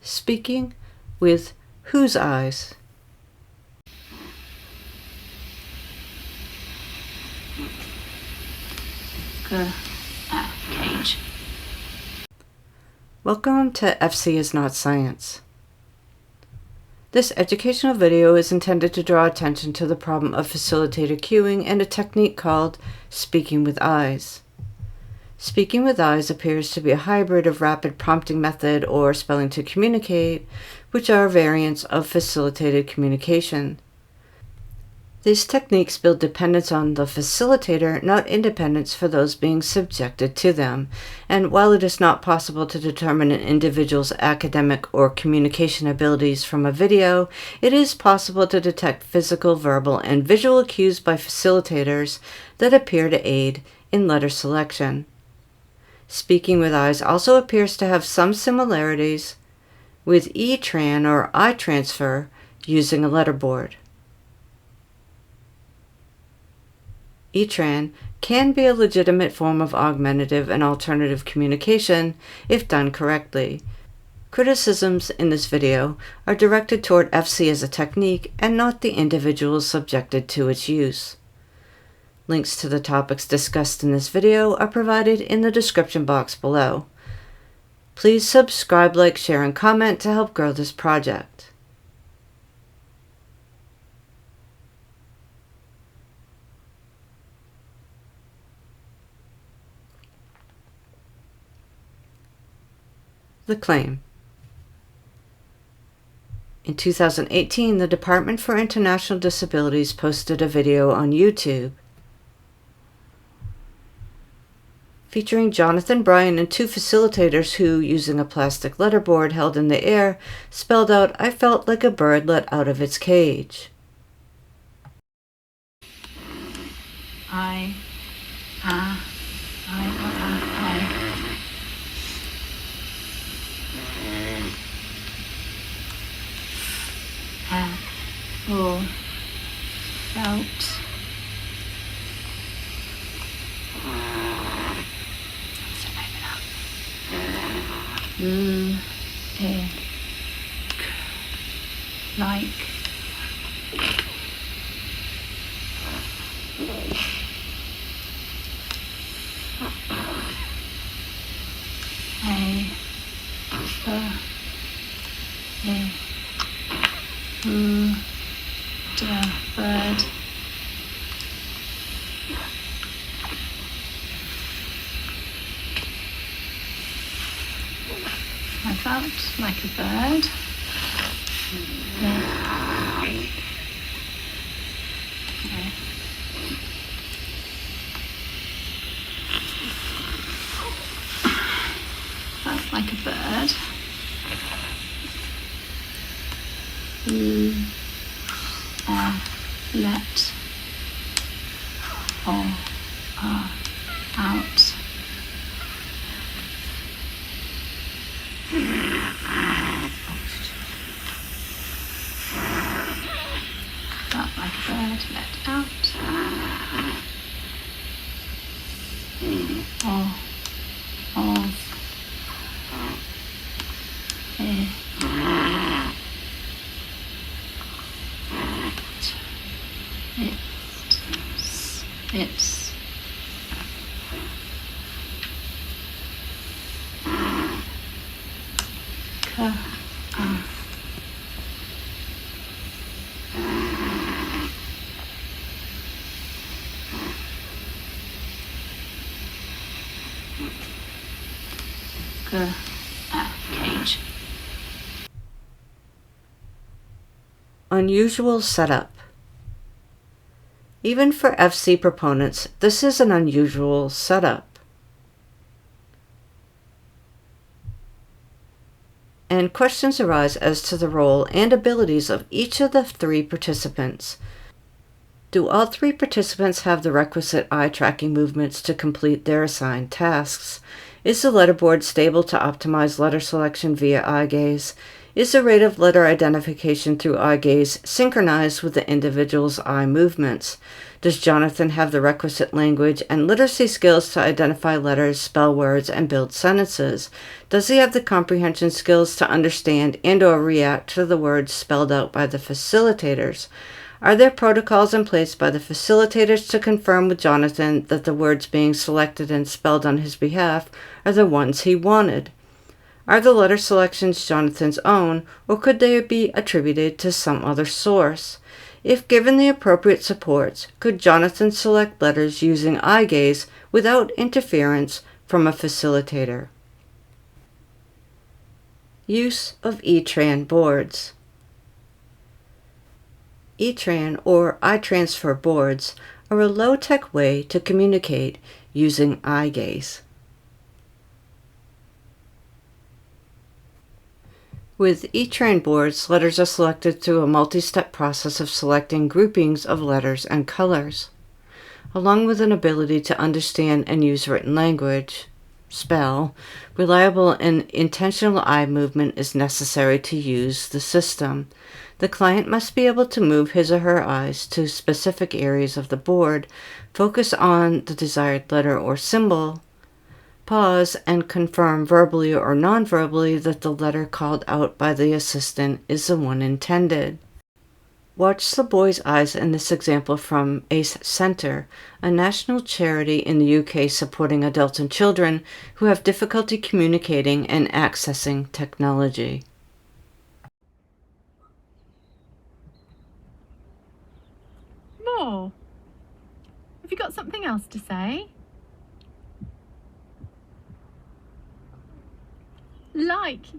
Speaking with whose eyes? Cage. Welcome to FC is Not Science. This educational video is intended to draw attention to the problem of facilitator cueing and a technique called speaking with eyes. Speaking with eyes appears to be a hybrid of rapid prompting method or spelling to communicate, which are variants of facilitated communication. These techniques build dependence on the facilitator, not independence for those being subjected to them. And while it is not possible to determine an individual's academic or communication abilities from a video, it is possible to detect physical, verbal, and visual cues by facilitators that appear to aid in letter selection. Speaking with eyes also appears to have some similarities with ETran or eye transfer using a letterboard. ETran can be a legitimate form of augmentative and alternative communication if done correctly. Criticisms in this video are directed toward FC as a technique and not the individuals subjected to its use. Links to the topics discussed in this video are provided in the description box below. Please subscribe, like, share, and comment to help grow this project. The claim. In 2018, the Department for International Disabilities posted a video on YouTube featuring Jonathan Bryan and two facilitators who, using a plastic letterboard held in the air, spelled out, "I felt like a bird let out of its cage." I. Felt. Like. Bird. I felt like a bird. Felt like a bird. Let all out. Felt like a bird, let out. It's cage. Unusual setup. Even for FC proponents, this is an unusual setup. And questions arise as to the role and abilities of each of the three participants. Do all three participants have the requisite eye tracking movements to complete their assigned tasks? Is the letterboard stable to optimize letter selection via eye gaze? Is the rate of letter identification through eye gaze synchronized with the individual's eye movements? Does Jonathan have the requisite language and literacy skills to identify letters, spell words, and build sentences? Does he have the comprehension skills to understand and/or react to the words spelled out by the facilitators? Are there protocols in place by the facilitators to confirm with Jonathan that the words being selected and spelled on his behalf are the ones he wanted? Are the letter selections Jonathan's own, or could they be attributed to some other source? If given the appropriate supports, could Jonathan select letters using eye gaze without interference from a facilitator? Use of ETran boards. ETran or iTransfer boards are a low-tech way to communicate using eye gaze. With ETran boards, letters are selected through a multi-step process of selecting groupings of letters and colors. Along with an ability to understand and use written language, spell, reliable and intentional eye movement is necessary to use the system. The client must be able to move his or her eyes to specific areas of the board, focus on the desired letter or symbol, pause, and confirm verbally or non-verbally that the letter called out by the assistant is the one intended. Watch the boy's eyes in this example from ACE Centre, a national charity in the UK supporting adults and children who have difficulty communicating and accessing technology. More. Have you got something else to say?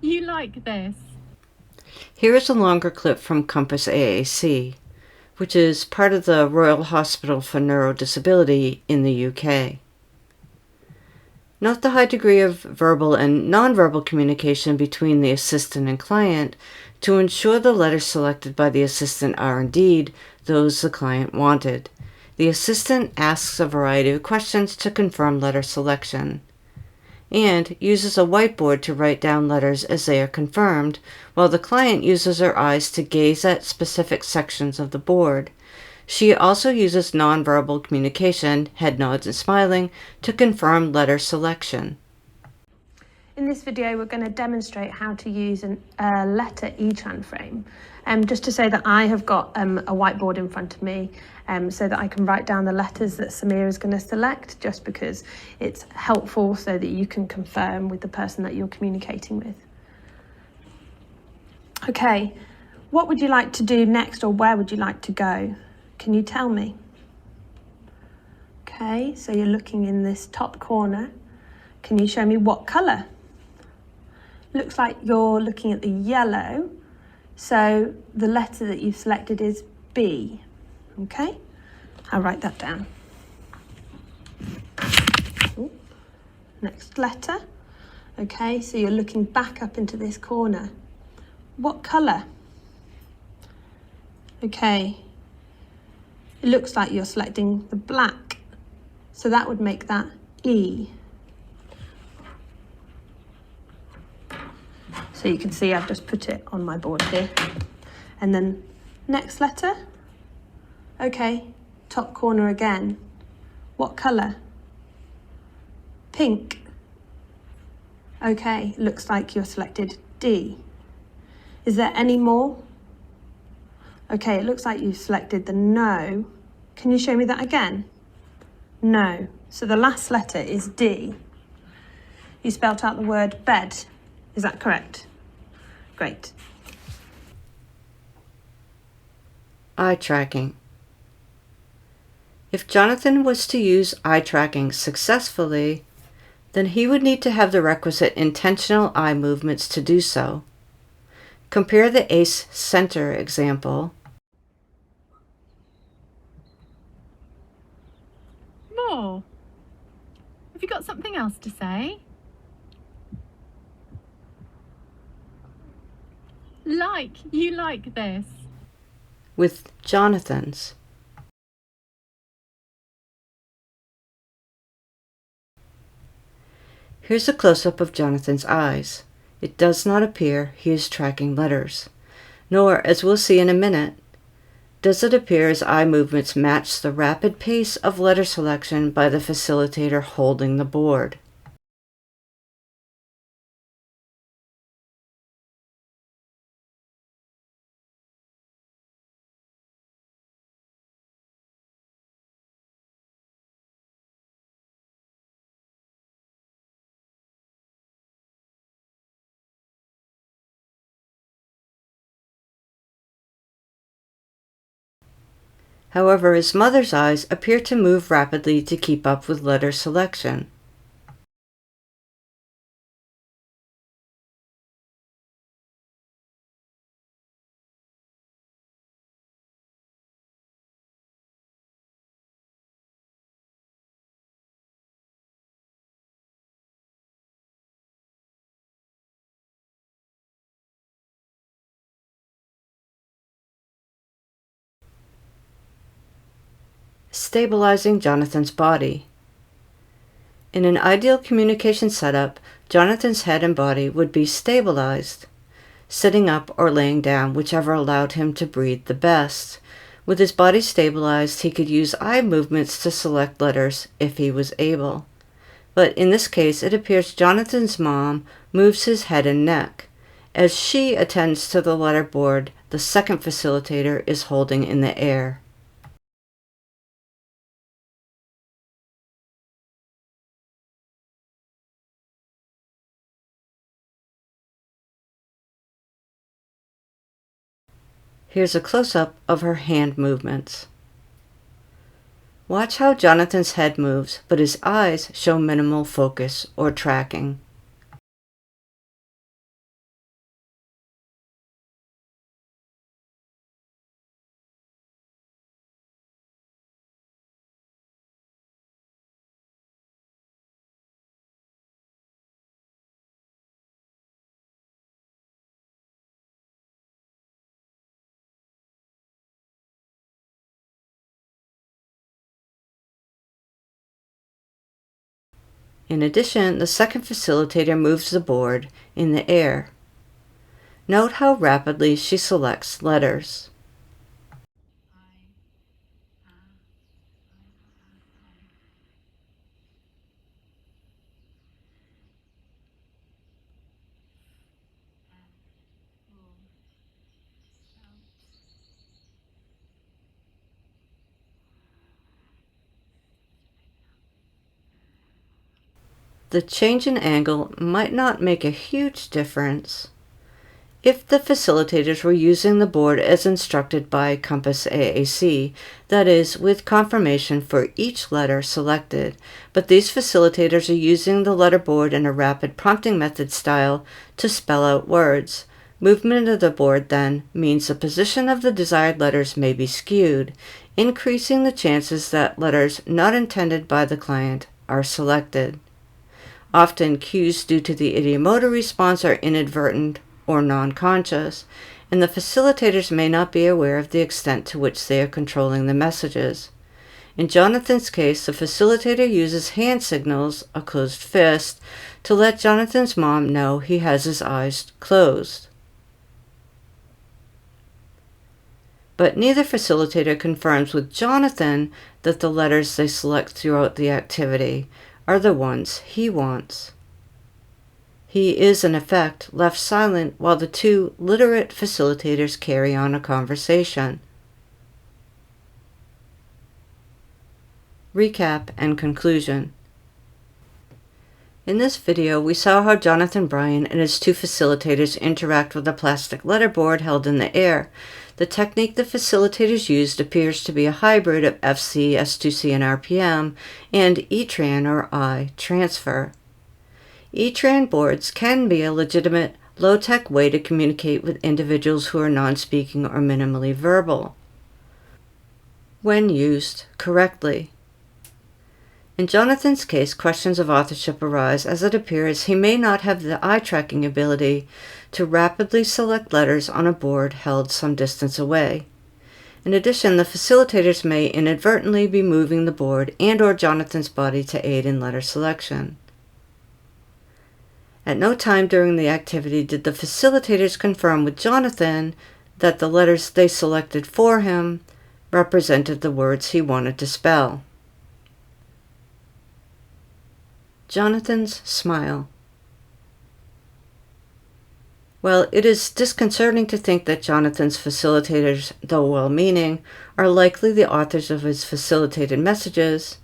You like this. Here is a longer clip from Compass AAC, which is part of the Royal Hospital for Neurodisability in the UK. Note the high degree of verbal and nonverbal communication between the assistant and client to ensure the letters selected by the assistant are indeed those the client wanted. The assistant asks a variety of questions to confirm letter selection, and uses a whiteboard to write down letters as they are confirmed, while the client uses her eyes to gaze at specific sections of the board. She also uses nonverbal communication, head nods and smiling, to confirm letter selection. In this video, we're going to demonstrate how to use a letter ETran frame. Just to say that I have got a whiteboard in front of me so that I can write down the letters that Samir is going to select, just because it's helpful so that you can confirm with the person that you're communicating with. Okay, what would you like to do next, or where would you like to go? Can you tell me? Okay, so you're looking in this top corner. Can you show me what colour? Looks like you're looking at the yellow, so the letter that you've selected is B. Okay, I'll write that down. Ooh. Next letter. Okay, so you're looking back up into this corner. What colour? Okay, it looks like you're selecting the black, so that would make that E. So you can see I've just put it on my board here. And then next letter. Okay, top corner again. What colour? Pink. Okay, looks like you're selected D. Is there any more? Okay, it looks like you've selected the no. Can you show me that again? No. So the last letter is D. You spelt out the word bed. Is that correct? Great. Eye tracking. If Jonathan was to use eye tracking successfully, then he would need to have the requisite intentional eye movements to do so. Compare the ACE Centre example. More. Have you got something else to say? You like this. With Jonathan's. Here's a close-up of Jonathan's eyes. It does not appear he is tracking letters, nor, as we'll see in a minute, does it appear his eye movements match the rapid pace of letter selection by the facilitator holding the board. However, his mother's eyes appear to move rapidly to keep up with letter selection. Stabilizing Jonathan's body. In an ideal communication setup, Jonathan's head and body would be stabilized, sitting up or laying down, whichever allowed him to breathe the best. With his body stabilized, he could use eye movements to select letters if he was able. But in this case, it appears Jonathan's mom moves his head and neck. As she attends to the letter board, the second facilitator is holding in the air. Here's a close-up of her hand movements. Watch how Jonathan's head moves, but his eyes show minimal focus or tracking. In addition, the second facilitator moves the board in the air. Note how rapidly she selects letters. The change in angle might not make a huge difference if the facilitators were using the board as instructed by Compass AAC, that is, with confirmation for each letter selected, but these facilitators are using the letter board in a rapid prompting method style to spell out words. Movement of the board, then, means the position of the desired letters may be skewed, increasing the chances that letters not intended by the client are selected. Often, cues due to the ideomotor response are inadvertent or non-conscious, and the facilitators may not be aware of the extent to which they are controlling the messages. In Jonathan's case, the facilitator uses hand signals, a closed fist, to let Jonathan's mom know he has his eyes closed. But neither facilitator confirms with Jonathan that the letters they select throughout the activity are the ones he wants. He is, in effect, left silent while the two literate facilitators carry on a conversation. Recap and conclusion. In this video, we saw how Jonathan Bryan and his two facilitators interact with a plastic letterboard held in the air. The technique the facilitators used appears to be a hybrid of FC, S2C, and RPM, and ETran or eye transfer. ETran boards can be a legitimate, low-tech way to communicate with individuals who are non-speaking or minimally verbal, when used correctly. In Jonathan's case, questions of authorship arise as it appears he may not have the eye-tracking ability to rapidly select letters on a board held some distance away. In addition, the facilitators may inadvertently be moving the board and/or Jonathan's body to aid in letter selection. At no time during the activity did the facilitators confirm with Jonathan that the letters they selected for him represented the words he wanted to spell. Jonathan's smile. Well, it is disconcerting to think that Jonathan's facilitators, though well-meaning, are likely the authors of his facilitated messages.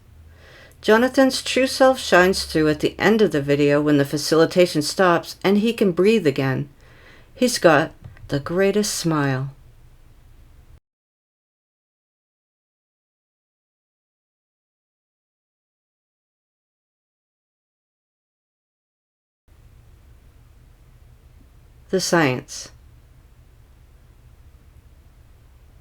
Jonathan's true self shines through at the end of the video when the facilitation stops and he can breathe again. He's got the greatest smile. The science.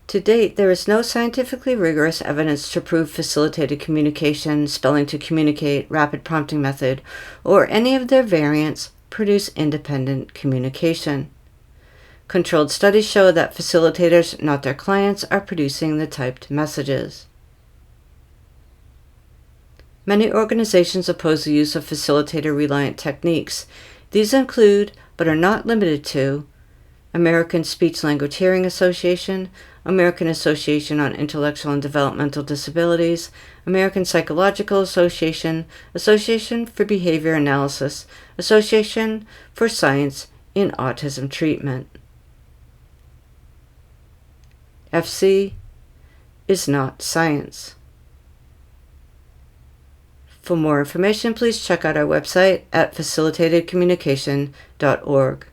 To date, there is no scientifically rigorous evidence to prove facilitated communication, spelling to communicate, rapid prompting method, or any of their variants produce independent communication. Controlled studies show that facilitators, not their clients, are producing the typed messages. Many organizations oppose the use of facilitator-reliant techniques. These include, but are not limited to, American Speech-Language Hearing Association, American Association on Intellectual and Developmental Disabilities, American Psychological Association, Association for Behavior Analysis, Association for Science in Autism Treatment. FC is not science. For more information, please check out our website at facilitatedcommunication.org.